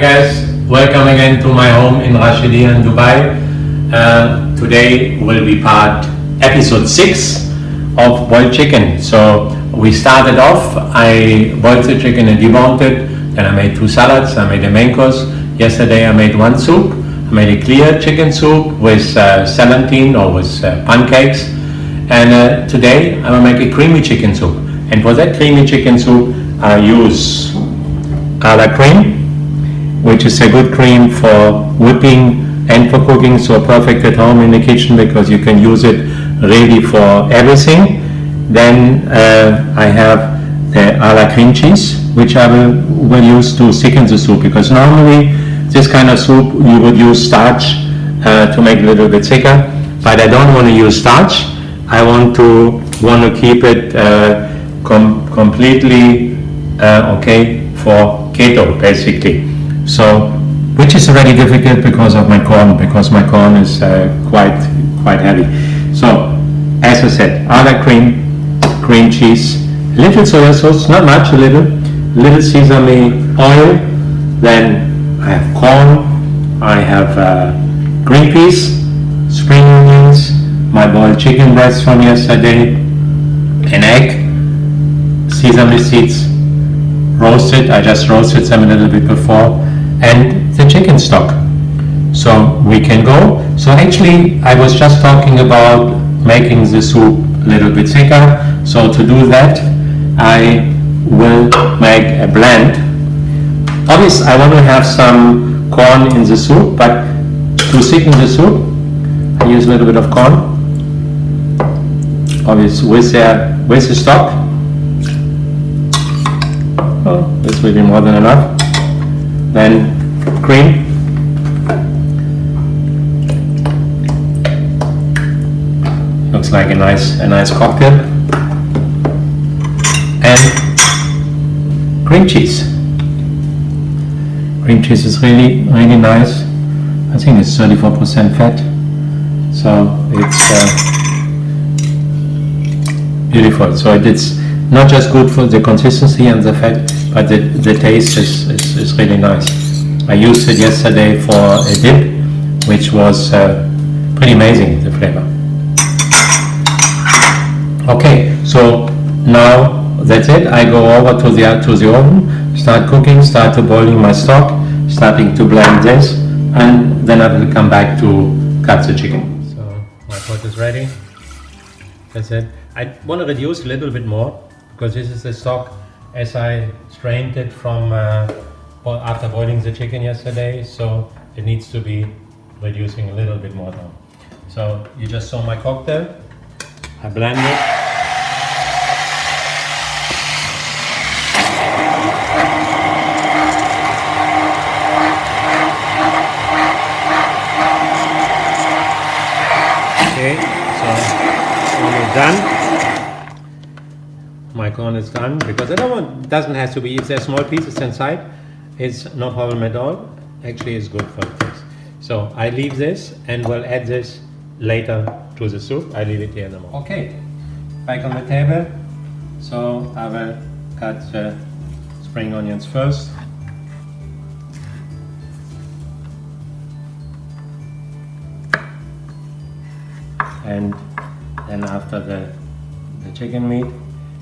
guys, welcome again to my home in Rashidia in Dubai. Today will be episode 6 of boiled chicken. So we started off, I boiled the chicken and deboiled it, then I made 2 salads, I made a main course. Yesterday I made 1 soup, I made a clear chicken soup with celandine or with pancakes. And today I will make a creamy chicken soup. And for that creamy chicken soup I use a la cream, which is a good cream for whipping and for cooking, so perfect at home in the kitchen because you can use it really for everything. Then I have the a la cream cheese, which I will use to thicken the soup, because normally this kind of soup you would use starch to make it a little bit thicker, but I don't want to use starch. I want to keep it completely okay for keto, basically. So, which is already difficult because of my corn, because my corn is quite heavy. So, as I said, a la cream cheese, little soy sauce, not much, a little sesame oil. Then I have corn, I have green peas, spring onions, my boiled chicken breast from yesterday, an egg, sesame seeds, roasted. I just roasted them a little bit before, and the chicken stock. So we can go. So actually I was just talking about making the soup a little bit thicker. So to do that I will make a blend. Obviously I want to have some corn in the soup, but to thicken the soup I use a little bit of corn, obviously with the stock. Oh, this will be more than enough. Then cream, looks like a nice cocktail, and cream cheese. Cream cheese is really nice. I think it's 34% fat, so it's beautiful. So it's not just good for the consistency and the fat, but the taste is really nice. I used it yesterday for a dip, which was pretty amazing, the flavor. Okay, so now that's it. I go over to the oven, start cooking, start to boiling my stock, starting to blend this, and then I will come back to cut the chicken. So my pot is ready. That's it. I want to reduce a little bit more, because this is the stock as I strained it from after boiling the chicken yesterday, so it needs to be reducing a little bit more down. So you just saw my cocktail. I blend it. Okay, so almost done. My corn is done, because it doesn't have to be, if there's small pieces inside, it's no problem at all. Actually it's good for the taste. So I leave this and we'll add this later to the soup. I leave it here in a moment. Okay, back on the table. So I will cut the spring onions first. And then after the chicken meat.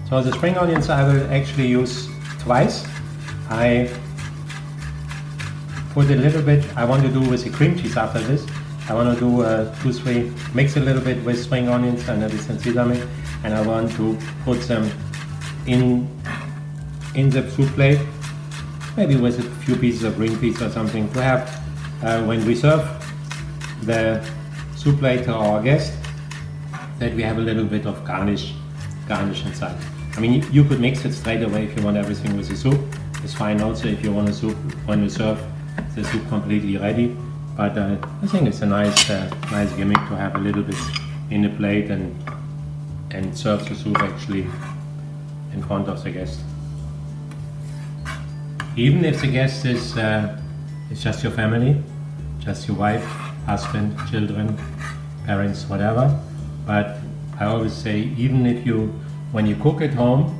So the spring onions I will actually use twice. I put a little bit, I want to do with the cream cheese after this. I want to do 2-3, mix a little bit with spring onions and a little sesame, and I want to put them in the soup plate, maybe with a few pieces of green peas or something, to have when we serve the soup plate to our guest, that we have a little bit of garnish inside. I mean, you could mix it straight away if you want everything with the soup. It's fine also if you want a soup when you serve the soup completely ready. But I think it's a nice gimmick to have a little bit in the plate and serve the soup actually in front of the guest. Even if the guest is just your family, just your wife, husband, children, parents, whatever. But I always say, even if when you cook at home,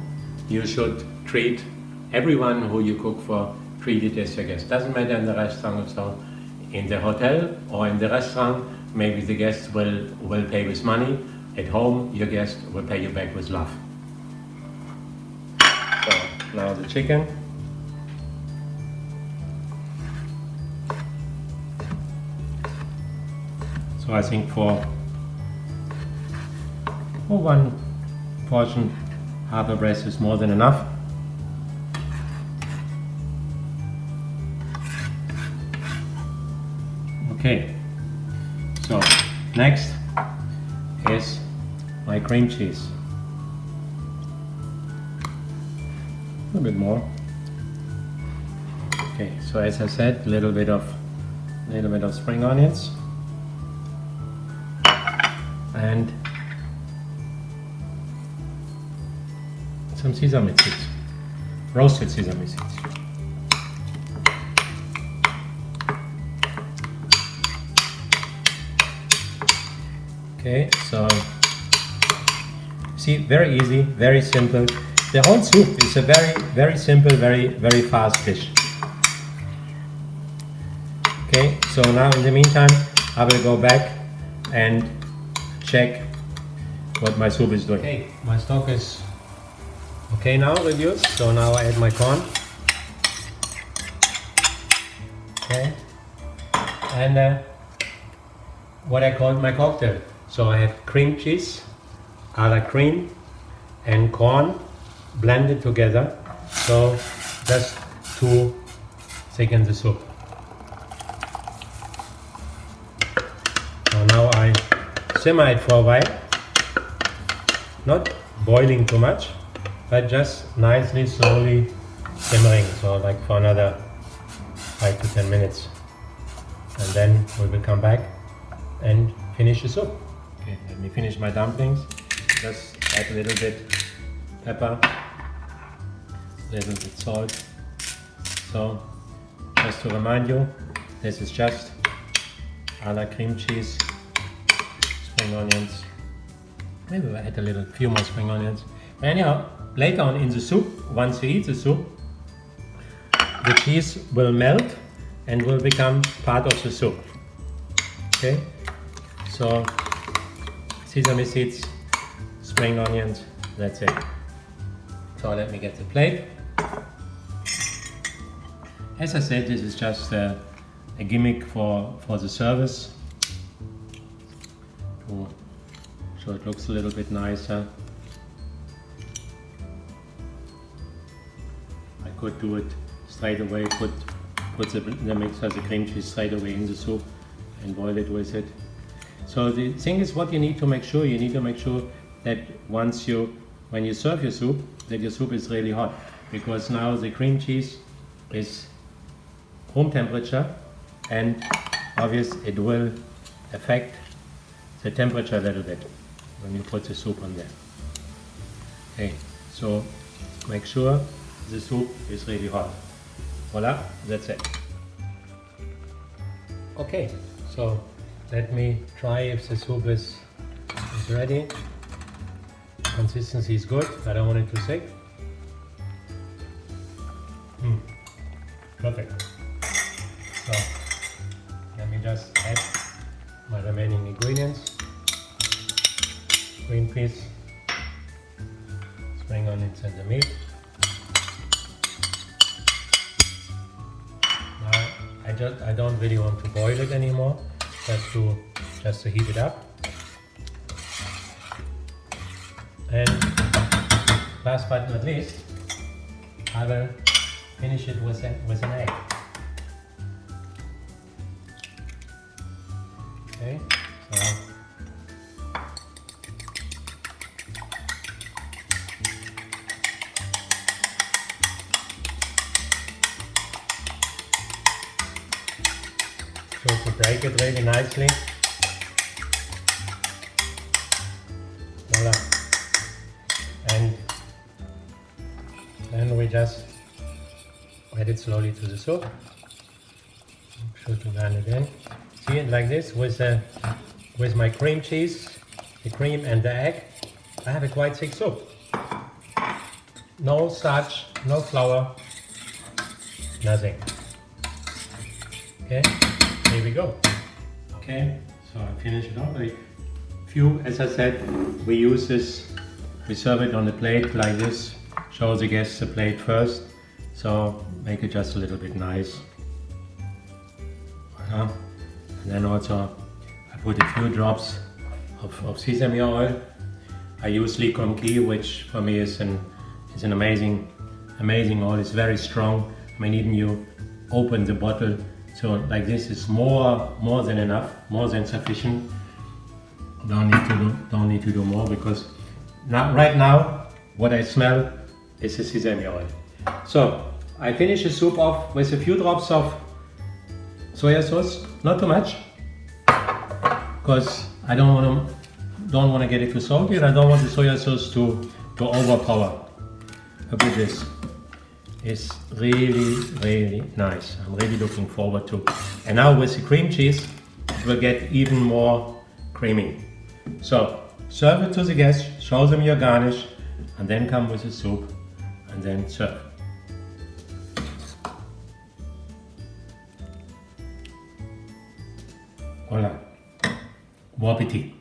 you should treat everyone who you cook for, treat it as your guest. Doesn't matter in the restaurant or so. In the hotel or in the restaurant, maybe the guest will pay with money. At home, your guest will pay you back with love. So now the chicken. So I think for one portion, half a breast is more than enough. Okay, so next is my cream cheese. A little bit more. Okay, so as I said, a little bit of spring onions and some sesame seeds, roasted sesame seeds. Okay, so see, very easy, very simple. The whole soup is a very simple, very fast dish. Okay, so now in the meantime, I will go back and check what my soup is doing. Okay, my stock is okay now, reduced. So now I add my corn. Okay, and what I call my cocktail. So I have cream cheese, a la cream, and corn blended together. So just to thicken the soup. So now I simmer it for a while, not boiling too much, but just nicely, slowly simmering. So like for another 5 to 10 minutes, and then we will come back and finish the soup. Okay, let me finish my dumplings. Just add a little bit pepper, a little bit salt. So, just to remind you, this is just a la cream cheese, spring onions. Maybe we'll add a few more spring onions. But anyhow, later on in the soup, once you eat the soup, the cheese will melt and will become part of the soup. Okay, so sesame seeds, spring onions, that's it. So let me get the plate. As I said, this is just a gimmick for the service, so it looks a little bit nicer. I could do it straight away, put the mixer, the cream cheese straight away in the soup and boil it with it. So the thing is, what you need to make sure, that when you serve your soup, that your soup is really hot, because now the cream cheese is room temperature, and obviously it will affect the temperature a little bit when you put the soup on there. Okay, so make sure the soup is really hot. Voila, that's it. Okay, so let me try if the soup is ready. Consistency is good, I don't want it too thick. Perfect. So let me just add my remaining ingredients. Green peas, spring onions and the meat. Now I don't really want to boil it anymore, just to heat it up. And last but not least, I will finish it with an egg. Okay, so to break it really nicely. Voila. And then we just add it slowly to the soup. Make sure to blend it in. See it like this with my cream cheese, the cream and the egg. I have a quite thick soup. No starch, no flour, nothing. Okay, here we go. Okay, so I finish it off. As I said, we use this, we serve it on the plate like this. Show the guests the plate first, so make it just a little bit nice. And then also I put a few drops of sesame oil. I use Licom ghee, which for me is an amazing oil. It's very strong. I mean, even you open the bottle, so like this is more than enough, more than sufficient. Don't need to do more, because right now what I smell is the sesame oil. So I finish the soup off with a few drops of soya sauce, not too much, because I don't want to get it too salty, and I don't want the soya sauce to overpower. Look at this. It's really nice. I'm really looking forward to. And now with the cream cheese, it will get even more creamy. So serve it to the guests, show them your garnish, and then come with the soup, and then serve. Voilà. Bon appétit.